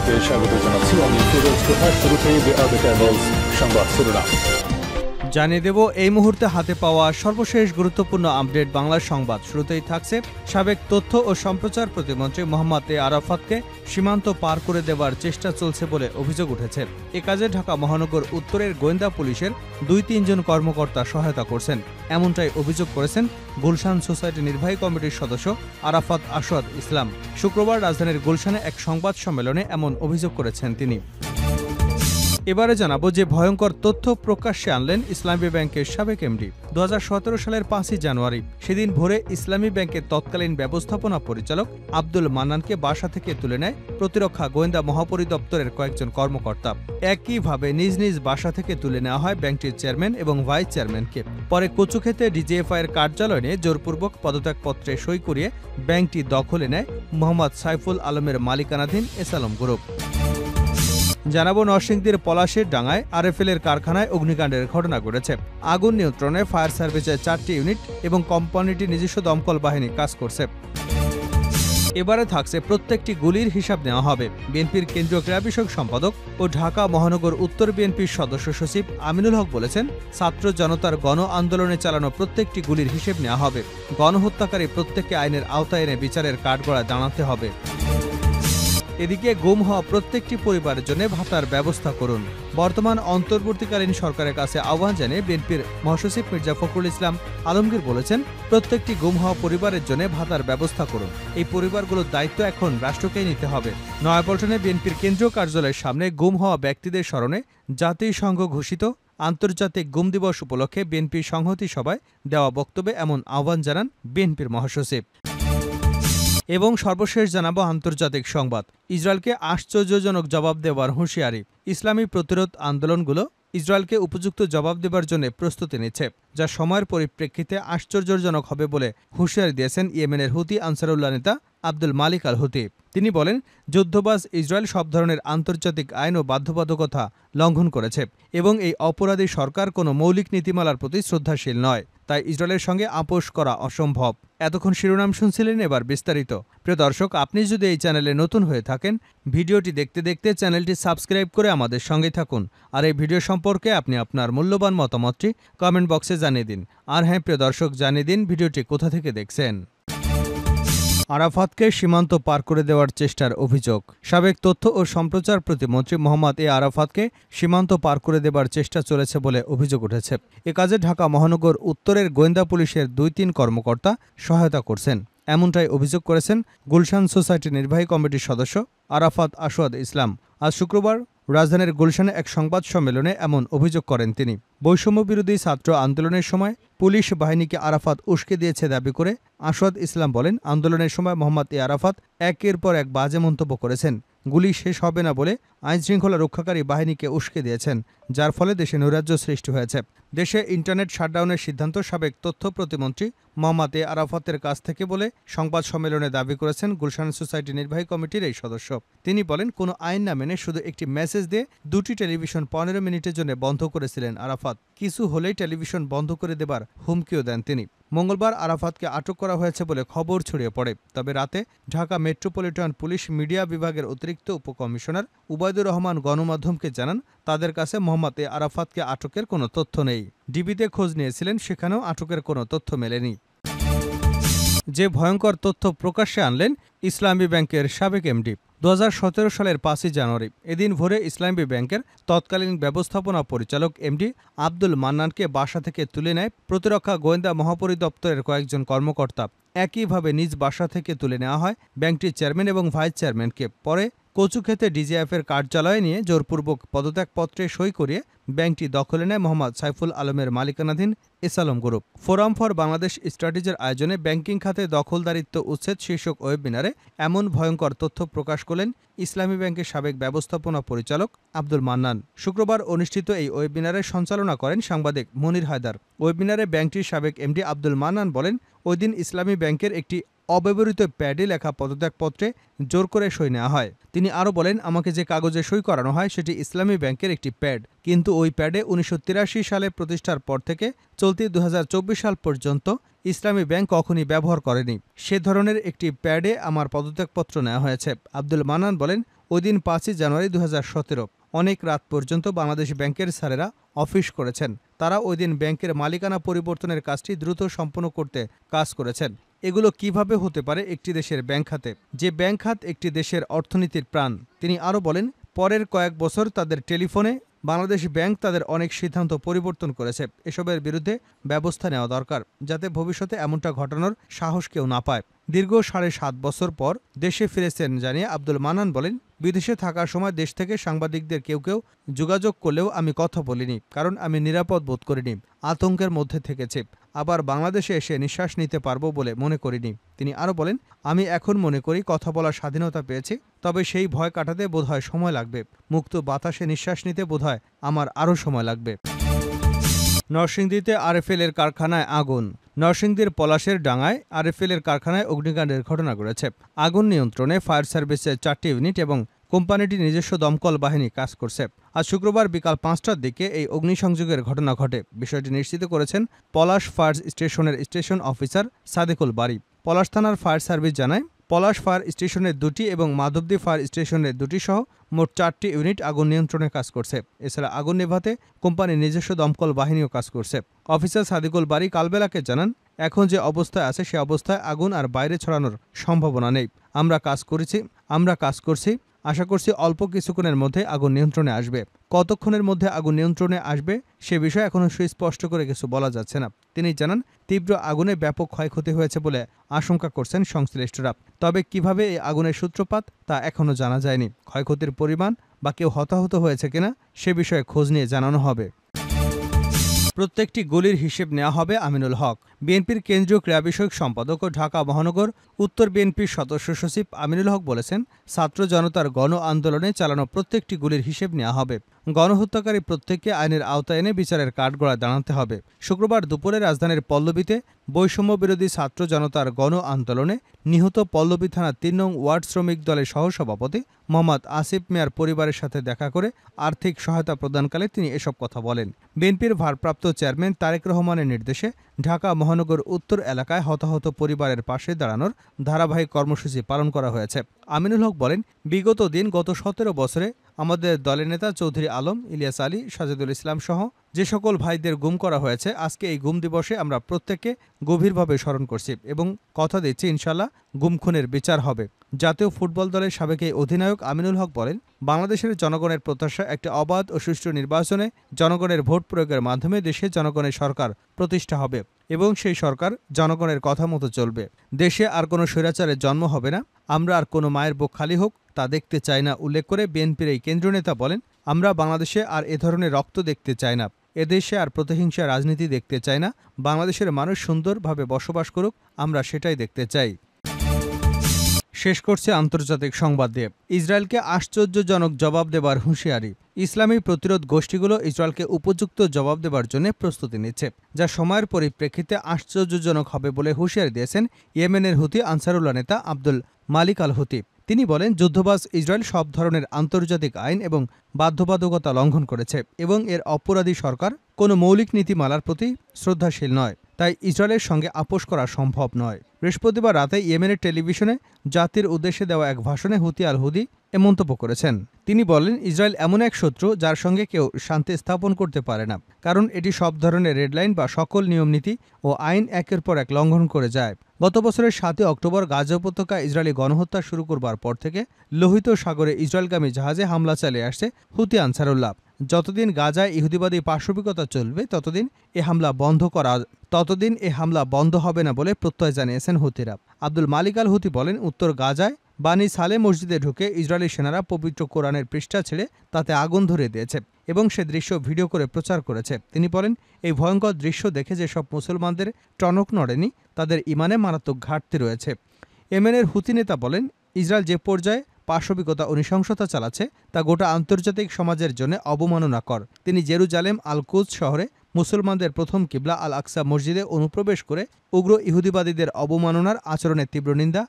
সবাইকে স্বাগত জানাচ্ছি। আমি ফিরোজ তোহার। শুরুতেই সংবাদ শিরোনাম জানিয়ে দেব এই মুহূর্তে হাতে পাওয়া সর্বশেষ গুরুত্বপূর্ণ আপডেট বাংলা সংবাদ। শুরুতেই থাকছে সাবেক তথ্য ও সম্প্রচার প্রতিমন্ত্রী মোহাম্মদ এ আরাফাতকে সীমান্ত পার করে দেওয়ার চেষ্টা চলছে বলে অভিযোগ উঠেছে। এ কাজে ঢাকা মহানগর উত্তরের গোয়েন্দা পুলিশের ২-৩ জন কর্মকর্তা সহায়তা করছেন, এমনটাই অভিযোগ করেছেন গুলশান সোসাইটি নির্বাহী কমিটির সদস্য আরাফাত আসওয়াদ ইসলাম। শুক্রবার রাজধানীর গুলশানে এক সংবাদ সম্মেলনে এমন অভিযোগ করেছেন তিনি। এবারে জানাবো যে ভয়ঙ্কর তথ্য প্রকাশ্যে আনলেন ইসলামী ব্যাংকের সাবেক এমডি। ২০১৭ সালের ৫ই জানুয়ারি সেদিন ভোরে ইসলামী ব্যাংকের তৎকালীন ব্যবস্থাপনা পরিচালক আব্দুল মান্নানকে বাসা থেকে তুলে নেয় প্রতিরক্ষা গোয়েন্দা মহাপরিদপ্তরের কয়েকজন কর্মকর্তা। একইভাবে নিজ নিজ বাসা থেকে তুলে নেওয়া হয় ব্যাংকটির চেয়ারম্যান এবং ভাইস চেয়ারম্যানকে। পরে কচুক্ষেতে ডিজিএফআইয়ের কার্যালয়ে নিয়ে জোরপূর্বক পদত্যাগপত্রে সই করিয়ে ব্যাংকটি দখলে নেয় মোহাম্মদ সাইফুল আলমের মালিকানাধীন এসালম গ্রুপ। জানাবো নরসিংদীর পলাশের ডাঙায় আরএফএল-এর কারখানায় অগ্নিকাণ্ডের ঘটনা ঘটেছে। আগুন নিয়ন্ত্রণে ফায়ার সার্ভিসের ৪টি ইউনিট এবং কোম্পানিটির নিজস্ব দমকল বাহিনী কাজ করছে। এবারে থাকছে প্রত্যেকটি গুলির হিসাব নেওয়া হবে। বিএনপির কেন্দ্রীয় ক্রীড়া বিষয়ক সম্পাদক ও ঢাকা মহানগর উত্তর বিএনপির সদস্য সচিব আমিনুল হক বলেছেন, ছাত্র জনতার গণ আন্দোলনে চালানো প্রত্যেকটি গুলির হিসেব নেওয়া হবে। গণহত্যাকারী প্রত্যেককে আইনের আওতায় এনে বিচারের কাঠগড়ায় দাঁড়াতে হবে। এদিকে গুম হওয়া প্রত্যেকটি পরিবারের জন্য ভাতার ব্যবস্থা করুন। বর্তমান অন্তর্বর্তীকালীন সরকারের কাছে আহ্বান জানিয়ে বিএনপির মহাসচিব মির্জা ফখরুল ইসলাম আলমগীর বলেছেন, প্রত্যেকটি গুম হওয়া পরিবারের জন্য ভাতার ব্যবস্থা করুন। এই পরিবারগুলোর দায়িত্ব এখন রাষ্ট্রকেই নিতে হবে। নয়াপল্টনে বিএনপির কেন্দ্রীয় কার্যালয়ের সামনে গুম হওয়া ব্যক্তিদের স্মরণে জাতিসংঘ ঘোষিত আন্তর্জাতিক গুম দিবস উপলক্ষে বিএনপির সংহতি সভায় দেওয়া বক্তব্যে এমন আহ্বান জানান বিএনপির মহাসচিব। এবং সর্বশেষ জানাবো আন্তর্জাতিক সংবাদ। ইসরায়েলকে আশ্চর্যজনক জবাব দেওয়ার হুঁশিয়ারি। ইসলামী প্রতিরোধ আন্দোলনগুলো ইসরায়েলকে উপযুক্ত জবাব দেবার জন্য প্রস্তুতি নিচ্ছে, যা সময়ের পরিপ্রেক্ষিতে আশ্চর্যজনক হবে বলে হুঁশিয়ারি দিয়েছেন ইয়েমেনের হুতি আনসারুল্লাহ নেতা আব্দুল মালিক আল হুতি। তিনি বলেন, যুদ্ধবাজ ইসরায়েল সব ধরনের আন্তর্জাতিক আইন ও বাধ্যবাধকতা লঙ্ঘন করেছে এবং এই অপরাধী সরকার কোনো মৌলিক নীতিমালার প্রতি শ্রদ্ধাশীল নয়, তাই ইসরায়েলের সঙ্গে আপোষ করা অসম্ভব। এতক্ষণ শিরোনাম শুনছিলেন, এবার বিস্তারিত। প্রিয় দর্শক, আপনি যদি এই চ্যানেলে নতুন হয়ে থাকেন, ভিডিওটি দেখতে দেখতে চ্যানেলটি সাবস্ক্রাইব করে আমাদের সঙ্গে থাকুন। আর এই ভিডিও সম্পর্কে আপনি আপনার মূল্যবান মতামতটি কমেন্ট বক্সে জানিয়ে দিন। আর হ্যাঁ প্রিয় দর্শক, জানিয়ে দিন ভিডিওটি কোথা থেকে দেখছেন। আরাফাতকে সীমান্ত পার করে দেওয়ার চেষ্টার অভিযোগ। সাবেক তথ্য ও সম্প্রচার প্রতিমন্ত্রী মোহাম্মদ এ আরাফাতকে সীমান্ত পার করে দেবার চেষ্টা চলেছে বলে অভিযোগ উঠেছে। এ কাজে ঢাকা মহানগর উত্তরের গোয়েন্দা পুলিশের ২-৩ কর্মকর্তা সহায়তা করছেন, এমনটাই অভিযোগ করেছেন গুলশান সোসাইটি নির্বাহী কমিটির সদস্য আরাফাত আসওয়াদ ইসলাম। আজ শুক্রবার রাজধানীর গুলশানে এক সংবাদ সম্মেলনে এমন অভিযোগ করেন তিনি। বৈষম্যবিরোধী ছাত্র আন্দোলনের সময় পুলিশ বাহিনীকে আরাফাত উস্কে দিয়েছে দাবি করে আসওয়াদ ইসলাম বলেন, আন্দোলনের সময় মোহাম্মদ এ আরাফাত একের পর এক বাজে মন্তব্য করেছেন। গুলি শেষ হবে না বলে আইনশৃঙ্খলা রক্ষাকারী বাহিনীকে উস্কে দিয়েছেন, যার ফলে দেশে নৈরাজ্য সৃষ্টি হয়েছে। দেশে ইন্টারনেট শাটডাউনের সিদ্ধান্ত সাবেক তথ্য প্রতিমন্ত্রী মোহাম্মদ এ আরাফাতের কাছ থেকে বলে সংবাদ সম্মেলনে দাবি করেছেন গুলশান সোসাইটি নির্বাহী কমিটির এই সদস্য। তিনি বলেন, কোনো আইন না মেনে শুধু একটি মেসেজ দিয়ে 2টি টেলিভিশন 15 মিনিটের জন্য বন্ধ করেছিলেন আরাফাত। কিছু হলেই টেলিভিশন বন্ধ করে দেবার হুমকিও দেন তিনি। মঙ্গলবার আরাফাতকে আটক করা হয়েছে বলে খবর ছড়িয়ে পড়ে। তবে রাতে ঢাকা মেট্রোপলিটন পুলিশ মিডিয়া বিভাগের অতিরিক্ত উপকমিশনার উবায়দুর রহমান গণমাধ্যমকে জানান, তাদের কাছে মোহাম্মদ এ আরাফাতকে আটকের কোনো তথ্য নেই। ডিবিতে খোঁজ নিয়েছিলেন, সেখানেও আটকের কোনো তথ্য মেলেনি। যে ভয়ঙ্কর তথ্য প্রকাশ্যে আনলেন ইসলামী ব্যাংকের সাবেক এমডি। ২০১৭ সালের ৫ই জানুয়ারি এদিন ভোরে ইসলামী ব্যাংকের তৎকালীন ব্যবস্থাপনা পরিচালক এমডি আব্দুল মান্নানকে বাসা থেকে তুলে নেয় প্রতিরক্ষা গোয়েন্দা মহাপরিদপ্তরের কয়েকজন কর্মকর্তা। একইভাবে নিজ বাসা থেকে তুলে নেওয়া হয় ব্যাংকটির চেয়ারম্যান এবং ভাইস চেয়ারম্যানকে। পরে কচুক্ষেতে ডিজিএফের কার্যালয়ে নিয়ে জোরপূর্বক পদত্যাগপত্রে সই করিয়ে ব্যাংকটি দখলে নেয় মোহাম্মদ সাইফুল আলমের মালিকানাধীন এসালম গ্রুপ। ফোরাম ফর বাংলাদেশ স্ট্র্যাটেজির আয়োজনে ব্যাংকিং খাতে দখলদারিত্ব উচ্ছেদ শীর্ষক ওয়েবিনারে এমন ভয়ঙ্কর তথ্য প্রকাশ করলেন ইসলামী ব্যাংকের সাবেক ব্যবস্থাপনা পরিচালক আব্দুল মান্নান। শুক্রবার অনুষ্ঠিত এই ওয়েবিনারের সঞ্চালনা করেন সাংবাদিক মনির হায়দার। ওয়েবিনারে ব্যাংকটির সাবেক এমডি আব্দুল মান্নান বলেন, ওই দিন ইসলামী ব্যাংকের একটি অব্যবহৃত প্যাডে লেখা পদত্যাগপত্রে জোর করে সই নেওয়া হয়। তিনি আরও বলেন, আমাকে যে কাগজে সই করানো হয় সেটি ইসলামী ব্যাংকের একটি প্যাড, কিন্তু ওই প্যাডে ১৯৮৩ সালে প্রতিষ্ঠার পর থেকে চলতি ২০২৪ সাল পর্যন্ত ইসলামী ব্যাংক কখনই ব্যবহার করেনি। সে ধরনের একটি প্যাডে আমার পদত্যাগপত্র নেওয়া হয়েছে। আব্দুল মান্নান বলেন, ওই দিন 5 জানুয়ারি 2017। অনেক রাত পর্যন্ত বাংলাদেশ ব্যাংকের স্যারেরা অফিস করেছেন। তারা ওই দিন ব্যাংকের মালিকানা পরিবর্তনের কাজটি দ্রুত সম্পন্ন করতে কাজ করেছেন। এগুলো কিভাবে হতে পারে একটি দেশের ব্যাংক খাতে, যে ব্যাংক খাত একটি দেশের অর্থনীতির প্রাণ? তিনি আরও বলেন, পরের কয়েক বছর তাদের টেলিফোনে বাংলাদেশ ব্যাংক তাদের অনেক সিদ্ধান্ত পরিবর্তন করেছে। এসবের বিরুদ্ধে ব্যবস্থা নেওয়া দরকার, যাতে ভবিষ্যতে এমনটা ঘটানোর সাহস কেউ না পায়। দীর্ঘ 7.5 বছর পর দেশে ফিরেছেন জানিয়ে আব্দুল মান্নান বলেন, বিদেশে থাকার সময় দেশ থেকে সাংবাদিকদের কেউ যোগাযোগ করলেও আমি কথা বলিনি, কারণ আমি নিরাপদ বোধ করিনি, আতঙ্কের মধ্যে থেকেছি। আবার বাংলাদেশে এসে নিঃশ্বাস নিতে পারবো বলে মনে করিনি। তিনি আরও বলেন, আমি এখন মনে করি কথা বলার স্বাধীনতা পেয়েছি, তবে সেই ভয় কাটাতে বোধহয় সময় লাগবে। মুক্ত বাতাসে নিঃশ্বাস নিতে বোধহয় আমার আরও সময় লাগবে। নরসিংদীতে আরএফএল এর কারখানায় আগুন। নরসিংদীর পলাশের ডাঙ্গায় আরএফএল এর কারখানায় অগ্নিকাণ্ডের ঘটনা ঘটেছে। আগুন নিয়ন্ত্রণে ফায়ার সার্ভিসের 4টি ইউনিট এবং কোম্পানিটির নিজস্ব দমকল বাহিনী কাজ করছে। আজ শুক্রবার বিকাল 5টার দিকে এই অগ্নিসংযোগের ঘটনা ঘটে। বিষয়টি নিশ্চিত করেছেন পলাশ ফায়ার স্টেশনের স্টেশন অফিসার সাদেকুল বারী। পলাশ থানার ফায়ার সার্ভিস জানায়, পলাশ ফায়ার স্টেশনের 2টি এবং মাধবদী ফায়ার স্টেশনের 2টি সহ মোট 4টি ইউনিট আগুন নিয়ন্ত্রণে কাজ করছে। এছাড়া আগুন নেভাতে কোম্পানির নিজস্ব দমকল বাহিনীও কাজ করছে। অফিসার সাদেকুল বারী কালবেলাকে জানান, এখন যে অবস্থায় আছে সে অবস্থায় আগুন আর বাইরে ছড়ানোর সম্ভাবনা নেই। আমরা কাজ করছি। আশা করছি অল্প কিছুক্ষণের মধ্যে আগুন নিয়ন্ত্রণে আসবে। কতক্ষণের মধ্যে আগুন নিয়ন্ত্রণে আসবে সে বিষয়ে এখনও সুস্পষ্ট করে কিছু বলা যাচ্ছে না। তিনি জানান, তীব্র আগুনে ব্যাপক ক্ষয়ক্ষতি হয়েছে বলে আশঙ্কা করছেন সংশ্লিষ্টরা। তবে কিভাবে এই আগুনের সূত্রপাত তা এখনও জানা যায়নি। ক্ষয়ক্ষতির পরিমাণ বা কেউ হতাহত হয়েছে কিনা সে বিষয়ে খোঁজ নিয়ে জানানো হবে। প্রত্যেকটি গুলির হিসেব নেওয়া হবে আমিনুল হক। বিএনপির কেন্দ্রীয় ক্রীড়া বিষয়ক সম্পাদক ও ঢাকা মহানগর উত্তর বিএনপির সদস্য সচিব আমিনুল হক বলেছেন, ছাত্র জনতার গণ আন্দোলনে চালানো প্রত্যেকটি গুলির হিসেব নেওয়া হবে। গণহত্যাকারী প্রত্যেককে আইনের আওতায় এনে বিচারের কাঠগড়ায় দাঁড়াতে হবে। শুক্রবার দুপুরে রাজধানীর পল্লবীতে বৈষম্য বিরোধী ছাত্র জনতার গণ আন্দোলনে নিহত পল্লবী থানা 3 নং ওয়ার্ড শ্রমিক দলের সহসভাপতি মোহাম্মদ আসিফ মিয়ার পরিবারের সাথে দেখা করে আর্থিক সহায়তা প্রদানকালে তিনি এসব কথা বলেন। বিএনপির ভারপ্রাপ্ত চেয়ারম্যান তারেক রহমানের নির্দেশে ঢাকা মহানগর উত্তর এলাকায় হতাহত পরিবারের পাশে দাঁড়ানোর ধারাবাহিক কর্মসূচি পালন করা হয়েছে। আমিনুল হক বলেন, বিগত 17 বছরে আমাদের দলের নেতা চৌধুরী আলম, ইলিয়াস আলী, সাজেদুল ইসলাম সহ যে সকল ভাইদের গুম করা হয়েছে, আজকে এই গুম দিবসে আমরা প্রত্যেককে গভীরভাবে স্মরণ করছি এবং কথা দিচ্ছি ইনশাল্লাহ গুম খুনের বিচার হবে। জাতীয় ফুটবল দলের সাবেক এই অধিনায়ক আমিনুল হক বলেন, বাংলাদেশের জনগণের প্রত্যাশা একটি অবাধ ও সুষ্ঠু নির্বাচনে জনগণের ভোট প্রয়োগের মাধ্যমে দেশে জনগণের সরকার প্রতিষ্ঠা হবে এবং সেই সরকার জনগণের কথা মতো চলবে। দেশে আর কোনো স্বৈরাচারের জন্ম হবে না। আমরা আর কোনো মায়ের বুক খালি হোক তা দেখতে চাই না উল্লেখ করে বিএনপির এই কেন্দ্রীয় নেতা বলেন, আমরা বাংলাদেশে আর এ ধরনের রক্ত দেখতে চাই না। এদেশে আর প্রতিহিংসা রাজনীতি দেখতে চাই না। বাংলাদেশের মানুষ সুন্দরভাবে বসবাস করুক, আমরা সেটাই দেখতে চাই। শেষ করছে আন্তর্জাতিক সংবাদ দিয়ে ইসরায়েলকে আশ্চর্যজনক জবাব দেবার হুঁশিয়ারি। ইসলামী প্রতিরোধ গোষ্ঠীগুলো ইসরায়েলকে উপযুক্ত জবাব দেবার জন্য প্রস্তুতি নিচ্ছে, যা সময়ের পরিপ্রেক্ষিতে আশ্চর্যজনক হবে বলে হুঁশিয়ারি দিয়েছেন ইয়েমেনের হুথি আনসারুল্লাহ নেতা আব্দুল মালিক আল হুথি। তিনি বলেন, যুদ্ধবাজ ইসরায়েল সব ধরনের আন্তর্জাতিক আইন এবং বাধ্যবাধকতা লঙ্ঘন করেছে এবং এর অপরাধী সরকার কোনো মৌলিক নীতিমালার প্রতি শ্রদ্ধাশীল নয়। তাই ইসরায়েলের সঙ্গে আপোষ করা সম্ভব নয়। বৃহস্পতিবার রাতে ইয়েমেনের টেলিভিশনে জাতির উদ্দেশ্যে দেওয়া এক ভাষণে হুথি আল হুদি এ মন্তব্য করেছেন। তিনি বলেন, ইসরায়েল এমন এক শত্রু যার সঙ্গে কেউ শান্তি স্থাপন করতে পারে না, কারণ এটি সব ধরনের রেডলাইন বা সকল নিয়মনীতি ও আইন একের পর এক লঙ্ঘন করে যায়। গত বছরের 7 অক্টোবর গাজা উপত্যকায় ইসরায়েলি গণহত্যা শুরু করবার পর থেকে লোহিত সাগরে ইসরায়েলগামী জাহাজে হামলা চালিয়ে আসছে হুথি আনসারুল্লাহ। যতদিন গাজায় ইহুদিবাদী পাশবিকতা চলবে ততদিন এ হামলা বন্ধ হবে না বলে প্রত্যয় জানিয়েছেন হুথিরা। আব্দুল মালিক আল হুথি বলেন, উত্তর গাজায় বানি সালে মসজিদে ঢুকে ইসরায়েলি সেনারা পবিত্র কোরআনের পৃষ্ঠা ছেড়ে তাতে আগুন ধরিয়ে দিয়েছে এবং সে দৃশ্য ভিডিও করে প্রচার করেছে। তিনি বলেন, এই ভয়ঙ্কর দৃশ্য দেখে যেসব মুসলমানদের টনক নড়েনি তাদের ইমানে মারাত্মক ঘাটতি রয়েছে। ইয়েমেনের হুথি নেতা বলেন, ইসরায়েল যে পর্যায়ে পাশবিকতা ও নৃশংসতা চালাচ্ছে তা গোটা আন্তর্জাতিক সমাজের জন্য অবমাননাকর। তিনি জেরুজালেম আল কুদস শহরে মুসলমানদের প্রথম কিবলা আল আকসা মসজিদে অনুপ্রবেশ করে উগ্র ইহুদিবাদীদের অবমাননার আচরণের তীব্র নিন্দা